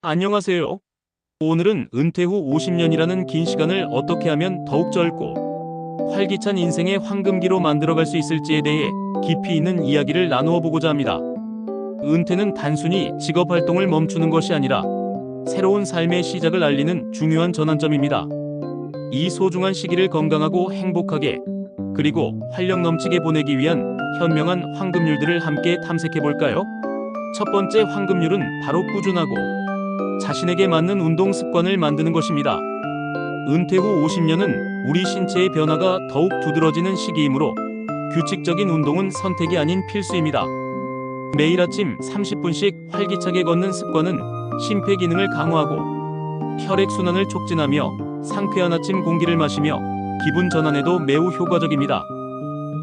안녕하세요. 오늘은 은퇴 후 50년이라는 긴 시간을 어떻게 하면 더욱 젊고 활기찬 인생의 황금기로 만들어갈 수 있을지에 대해 깊이 있는 이야기를 나누어 보고자 합니다. 은퇴는 단순히 직업 활동을 멈추는 것이 아니라 새로운 삶의 시작을 알리는 중요한 전환점입니다. 이 소중한 시기를 건강하고 행복하게 그리고 활력 넘치게 보내기 위한 현명한 황금률들을 함께 탐색해 볼까요? 첫 번째 황금률은 바로 꾸준하고 자신에게 맞는 운동 습관을 만드는 것입니다. 은퇴 후 50년은 우리 신체의 변화가 더욱 두드러지는 시기이므로 규칙적인 운동은 선택이 아닌 필수입니다. 매일 아침 30분씩 활기차게 걷는 습관은 심폐 기능을 강화하고 혈액순환을 촉진하며 상쾌한 아침 공기를 마시며 기분 전환에도 매우 효과적입니다.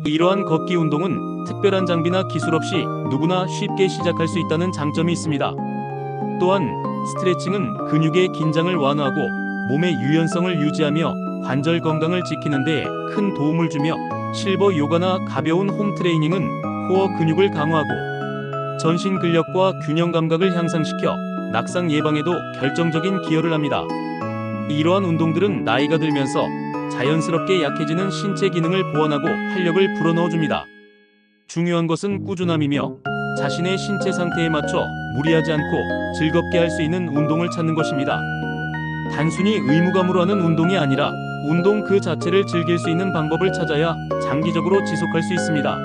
이러한 걷기 운동은 특별한 장비나 기술 없이 누구나 쉽게 시작할 수 있다는 장점이 있습니다. 또한 스트레칭은 근육의 긴장을 완화하고 몸의 유연성을 유지하며 관절 건강을 지키는 데 큰 도움을 주며 실버 요가나 가벼운 홈 트레이닝은 코어 근육을 강화하고 전신 근력과 균형 감각을 향상시켜 낙상 예방에도 결정적인 기여를 합니다. 이러한 운동들은 나이가 들면서 자연스럽게 약해지는 신체 기능을 보완하고 활력을 불어넣어줍니다. 중요한 것은 꾸준함이며 자신의 신체 상태에 맞춰 무리하지 않고 즐겁게 할 수 있는 운동을 찾는 것입니다. 단순히 의무감으로 하는 운동이 아니라 운동 그 자체를 즐길 수 있는 방법을 찾아야 장기적으로 지속할 수 있습니다.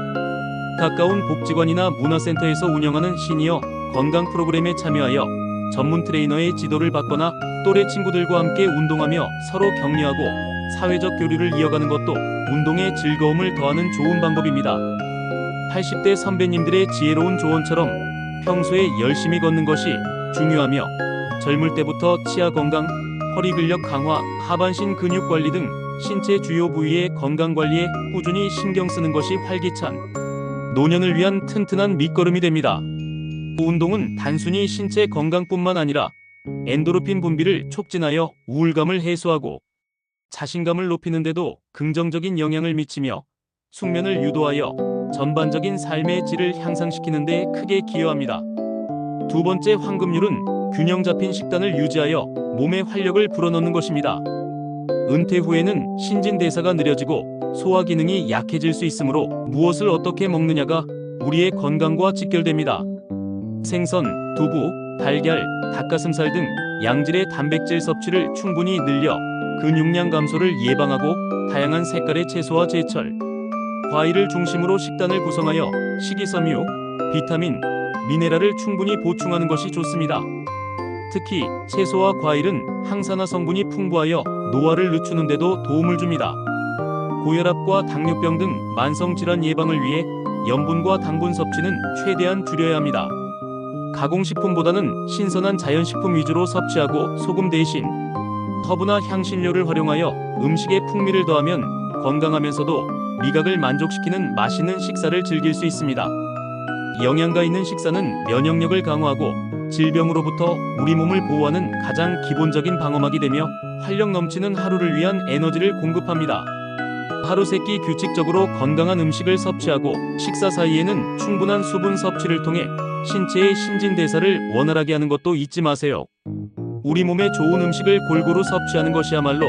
가까운 복지관이나 문화센터에서 운영하는 시니어 건강 프로그램에 참여하여 전문 트레이너의 지도를 받거나 또래 친구들과 함께 운동하며 서로 격려하고 사회적 교류를 이어가는 것도 운동의 즐거움을 더하는 좋은 방법입니다. 80대 선배님들의 지혜로운 조언처럼 평소에 열심히 걷는 것이 중요하며 젊을 때부터 치아 건강, 허리 근력 강화, 하반신 근육 관리 등 신체 주요 부위의 건강 관리에 꾸준히 신경 쓰는 것이 활기찬 노년을 위한 튼튼한 밑거름이 됩니다. 운동은 단순히 신체 건강뿐만 아니라 엔도르핀 분비를 촉진하여 우울감을 해소하고 자신감을 높이는 데도 긍정적인 영향을 미치며 숙면을 유도하여 전반적인 삶의 질을 향상시키는 데 크게 기여합니다. 두 번째 황금률은 균형 잡힌 식단을 유지하여 몸에 활력을 불어넣는 것입니다. 은퇴 후에는 신진대사가 느려지고 소화 기능이 약해질 수 있으므로 무엇을 어떻게 먹느냐가 우리의 건강과 직결됩니다. 생선, 두부, 달걀, 닭가슴살 등 양질의 단백질 섭취를 충분히 늘려 근육량 감소를 예방하고 다양한 색깔의 채소와 제철, 과일을 중심으로 식단을 구성하여 식이섬유, 비타민, 미네랄을 충분히 보충하는 것이 좋습니다. 특히 채소와 과일은 항산화 성분이 풍부하여 노화를 늦추는 데도 도움을 줍니다. 고혈압과 당뇨병 등 만성 질환 예방을 위해 염분과 당분 섭취는 최대한 줄여야 합니다. 가공식품보다는 신선한 자연식품 위주로 섭취하고 소금 대신 허브나 향신료를 활용하여 음식에 풍미를 더하면 건강하면서도 미각을 만족시키는 맛있는 식사를 즐길 수 있습니다. 영양가 있는 식사는 면역력을 강화하고 질병으로부터 우리 몸을 보호하는 가장 기본적인 방어막이 되며 활력 넘치는 하루를 위한 에너지를 공급합니다. 하루 세 끼 규칙적으로 건강한 음식을 섭취하고 식사 사이에는 충분한 수분 섭취를 통해 신체의 신진대사를 원활하게 하는 것도 잊지 마세요. 우리 몸에 좋은 음식을 골고루 섭취하는 것이야말로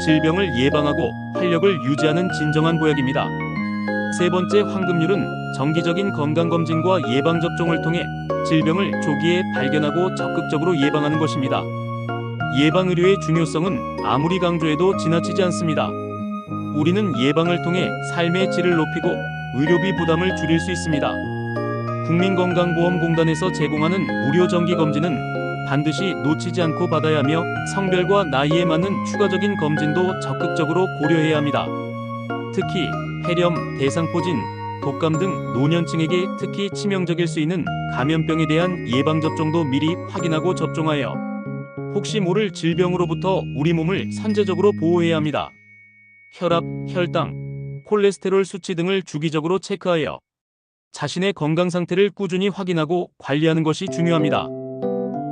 질병을 예방하고 활력을 유지하는 진정한 보약입니다. 세 번째 황금률은 정기적인 건강검진과 예방접종을 통해 질병을 조기에 발견하고 적극적으로 예방하는 것입니다. 예방의료의 중요성은 아무리 강조해도 지나치지 않습니다. 우리는 예방을 통해 삶의 질을 높이고 의료비 부담을 줄일 수 있습니다. 국민건강보험공단에서 제공하는 무료 정기검진은 반드시 놓치지 않고 받아야 하며 성별과 나이에 맞는 추가적인 검진도 적극적으로 고려해야 합니다. 특히 폐렴, 대상포진, 독감 등 노년층에게 특히 치명적일 수 있는 감염병에 대한 예방접종도 미리 확인하고 접종하여 혹시 모를 질병으로부터 우리 몸을 선제적으로 보호해야 합니다. 혈압, 혈당, 콜레스테롤 수치 등을 주기적으로 체크하여 자신의 건강 상태를 꾸준히 확인하고 관리하는 것이 중요합니다.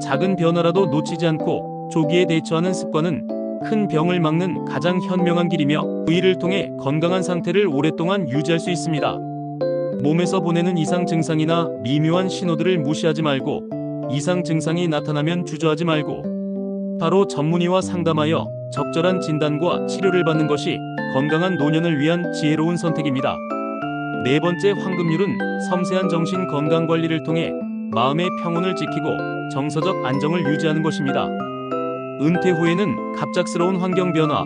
작은 변화라도 놓치지 않고 조기에 대처하는 습관은 큰 병을 막는 가장 현명한 길이며 이를 통해 건강한 상태를 오랫동안 유지할 수 있습니다. 몸에서 보내는 이상 증상이나 미묘한 신호들을 무시하지 말고 이상 증상이 나타나면 주저하지 말고 바로 전문의와 상담하여 적절한 진단과 치료를 받는 것이 건강한 노년을 위한 지혜로운 선택입니다. 네 번째, 황금률은 섬세한 정신 건강 관리를 통해 마음의 평온을 지키고 정서적 안정을 유지하는 것입니다. 은퇴 후에는 갑작스러운 환경 변화,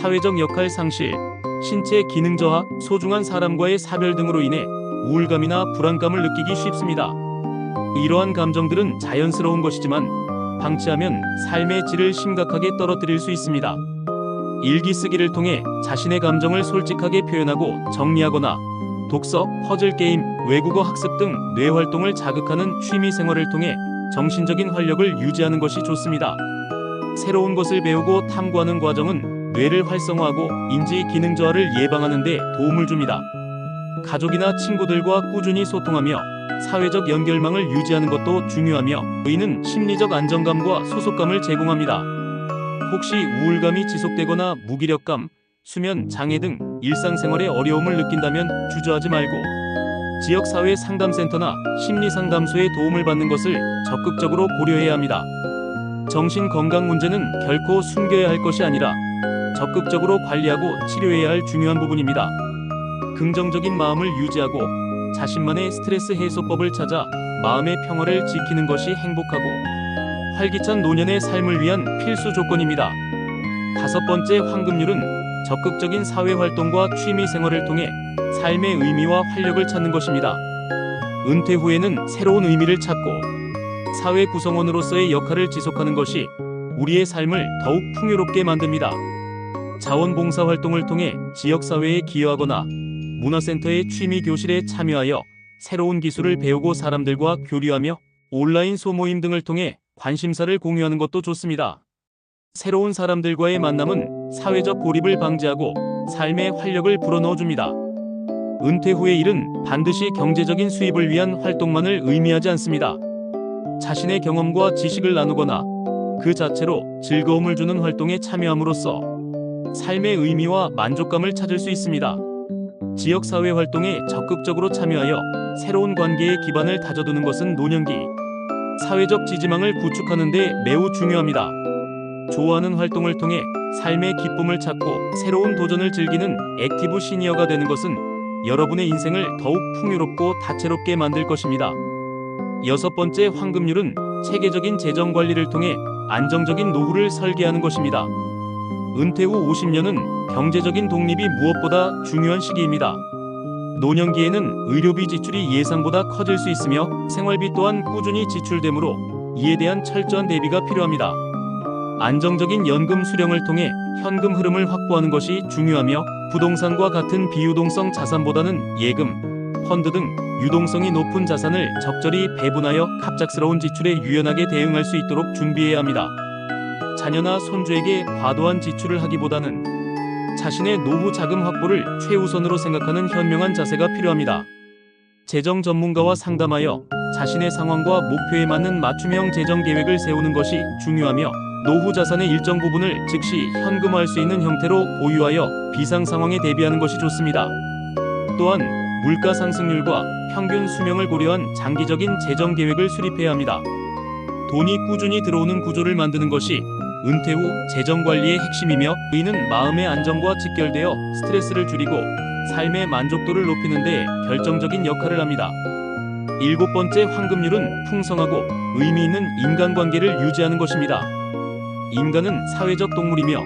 사회적 역할 상실, 신체 기능 저하, 소중한 사람과의 사별 등으로 인해 우울감이나 불안감을 느끼기 쉽습니다. 이러한 감정들은 자연스러운 것이지만 방치하면 삶의 질을 심각하게 떨어뜨릴 수 있습니다. 일기 쓰기를 통해 자신의 감정을 솔직하게 표현하고 정리하거나 독서, 퍼즐 게임, 외국어 학습 등 뇌 활동을 자극하는 취미 생활을 통해 정신적인 활력을 유지하는 것이 좋습니다. 새로운 것을 배우고 탐구하는 과정은 뇌를 활성화하고 인지 기능 저하를 예방하는 데 도움을 줍니다. 가족이나 친구들과 꾸준히 소통하며 사회적 연결망을 유지하는 것도 중요하며 이는 심리적 안정감과 소속감을 제공합니다. 혹시 우울감이 지속되거나 무기력감, 수면 장애 등 일상생활에 어려움을 느낀다면 주저하지 말고 지역사회 상담센터나 심리상담소의 도움을 받는 것을 적극적으로 고려해야 합니다. 정신건강 문제는 결코 숨겨야 할 것이 아니라 적극적으로 관리하고 치료해야 할 중요한 부분입니다. 긍정적인 마음을 유지하고 자신만의 스트레스 해소법을 찾아 마음의 평화를 지키는 것이 행복하고 활기찬 노년의 삶을 위한 필수 조건입니다. 다섯 번째, 황금률은 적극적인 사회활동과 취미생활을 통해 삶의 의미와 활력을 찾는 것입니다. 은퇴 후에는 새로운 의미를 찾고 사회 구성원으로서의 역할을 지속하는 것이 우리의 삶을 더욱 풍요롭게 만듭니다. 자원봉사 활동을 통해 지역사회에 기여하거나 문화센터의 취미교실에 참여하여 새로운 기술을 배우고 사람들과 교류하며 온라인 소모임 등을 통해 관심사를 공유하는 것도 좋습니다. 새로운 사람들과의 만남은 사회적 고립을 방지하고 삶의 활력을 불어넣어줍니다. 은퇴 후의 일은 반드시 경제적인 수입을 위한 활동만을 의미하지 않습니다. 자신의 경험과 지식을 나누거나 그 자체로 즐거움을 주는 활동에 참여함으로써 삶의 의미와 만족감을 찾을 수 있습니다. 지역사회 활동에 적극적으로 참여하여 새로운 관계의 기반을 다져두는 것은 노년기 사회적 지지망을 구축하는 데 매우 중요합니다. 좋아하는 활동을 통해 삶의 기쁨을 찾고 새로운 도전을 즐기는 액티브 시니어가 되는 것은 여러분의 인생을 더욱 풍요롭고 다채롭게 만들 것입니다. 여섯 번째, 황금률은 체계적인 재정 관리를 통해 안정적인 노후를 설계하는 것입니다. 은퇴 후 50년은 경제적인 독립이 무엇보다 중요한 시기입니다. 노년기에는 의료비 지출이 예상보다 커질 수 있으며 생활비 또한 꾸준히 지출되므로 이에 대한 철저한 대비가 필요합니다. 안정적인 연금 수령을 통해 현금 흐름을 확보하는 것이 중요하며 부동산과 같은 비유동성 자산보다는 예금, 펀드 등 유동성이 높은 자산을 적절히 배분하여 갑작스러운 지출에 유연하게 대응할 수 있도록 준비해야 합니다. 자녀나 손주에게 과도한 지출을 하기보다는 자신의 노후 자금 확보를 최우선으로 생각하는 현명한 자세가 필요합니다. 재정 전문가와 상담하여 자신의 상황과 목표에 맞는 맞춤형 재정 계획을 세우는 것이 중요하며 노후 자산의 일정 부분을 즉시 현금화할 수 있는 형태로 보유하여 비상 상황에 대비하는 것이 좋습니다. 또한 물가 상승률과 평균 수명을 고려한 장기적인 재정 계획을 수립해야 합니다. 돈이 꾸준히 들어오는 구조를 만드는 것이 은퇴 후 재정 관리의 핵심이며 이는 마음의 안정과 직결되어 스트레스를 줄이고 삶의 만족도를 높이는 데 결정적인 역할을 합니다. 일곱 번째, 황금률은 풍성하고 의미 있는 인간관계를 유지하는 것입니다. 인간은 사회적 동물이며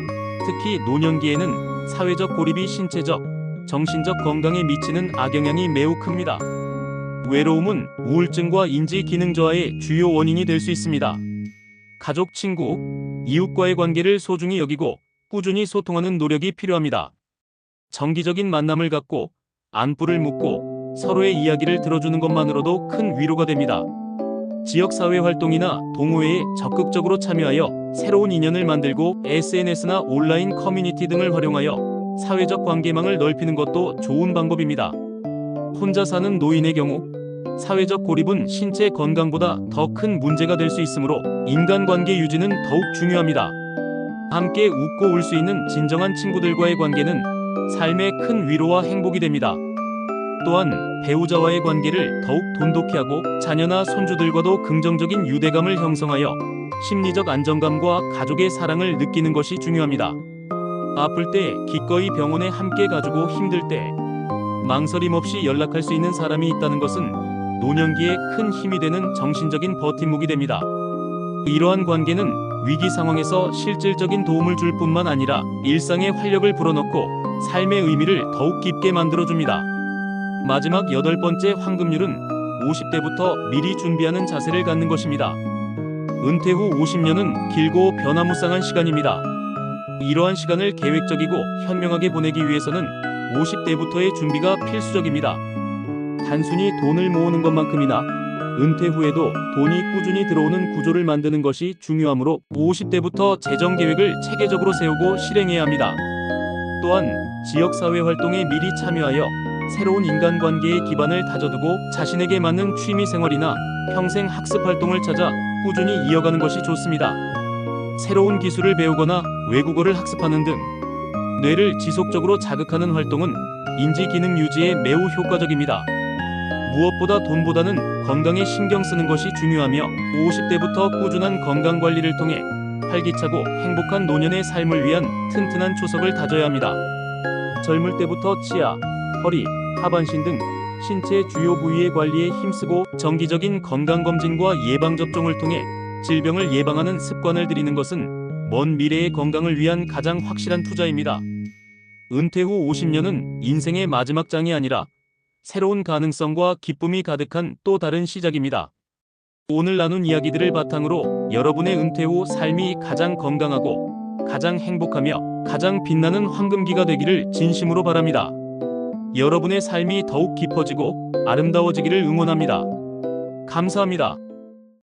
특히 노년기에는 사회적 고립이 신체적, 정신적 건강에 미치는 악영향이 매우 큽니다. 외로움은 우울증과 인지 기능 저하의 주요 원인이 될 수 있습니다. 가족, 친구, 이웃과의 관계를 소중히 여기고 꾸준히 소통하는 노력이 필요합니다. 정기적인 만남을 갖고 안부를 묻고 서로의 이야기를 들어주는 것만으로도 큰 위로가 됩니다. 지역사회 활동이나 동호회에 적극적으로 참여하여 새로운 인연을 만들고 SNS나 온라인 커뮤니티 등을 활용하여 사회적 관계망을 넓히는 것도 좋은 방법입니다. 혼자 사는 노인의 경우 사회적 고립은 신체 건강보다 더 큰 문제가 될 수 있으므로 인간관계 유지는 더욱 중요합니다. 함께 웃고 울 수 있는 진정한 친구들과의 관계는 삶의 큰 위로와 행복이 됩니다. 또한 배우자와의 관계를 더욱 돈독히 하고 자녀나 손주들과도 긍정적인 유대감을 형성하여 심리적 안정감과 가족의 사랑을 느끼는 것이 중요합니다. 아플 때 기꺼이 병원에 함께 가주고 힘들 때 망설임 없이 연락할 수 있는 사람이 있다는 것은 노년기에 큰 힘이 되는 정신적인 버팀목이 됩니다. 이러한 관계는 위기 상황에서 실질적인 도움을 줄 뿐만 아니라 일상의 활력을 불어넣고 삶의 의미를 더욱 깊게 만들어줍니다. 마지막 8번째 황금률은 50대부터 미리 준비하는 자세를 갖는 것입니다. 은퇴 후 50년은 길고 변화무쌍한 시간입니다. 이러한 시간을 계획적이고 현명하게 보내기 위해서는 50대부터의 준비가 필수적입니다. 단순히 돈을 모으는 것만큼이나 은퇴 후에도 돈이 꾸준히 들어오는 구조를 만드는 것이 중요하므로 50대부터 재정 계획을 체계적으로 세우고 실행해야 합니다. 또한 지역사회 활동에 미리 참여하여 새로운 인간관계의 기반을 다져두고 자신에게 맞는 취미생활이나 평생 학습 활동을 찾아 꾸준히 이어가는 것이 좋습니다. 새로운 기술을 배우거나 외국어를 학습하는 등 뇌를 지속적으로 자극하는 활동은 인지 기능 유지에 매우 효과적입니다. 무엇보다 돈보다는 건강에 신경 쓰는 것이 중요하며 50대부터 꾸준한 건강 관리를 통해 활기차고 행복한 노년의 삶을 위한 튼튼한 초석을 다져야 합니다. 젊을 때부터 치아, 허리, 하반신 등 신체 주요 부위의 관리에 힘쓰고 정기적인 건강검진과 예방접종을 통해 질병을 예방하는 습관을 들이는 것은 먼 미래의 건강을 위한 가장 확실한 투자입니다. 은퇴 후 50년은 인생의 마지막 장이 아니라 새로운 가능성과 기쁨이 가득한 또 다른 시작입니다. 오늘 나눈 이야기들을 바탕으로 여러분의 은퇴 후 삶이 가장 건강하고 가장 행복하며 가장 빛나는 황금기가 되기를 진심으로 바랍니다. 여러분의 삶이 더욱 깊어지고 아름다워지기를 응원합니다. 감사합니다.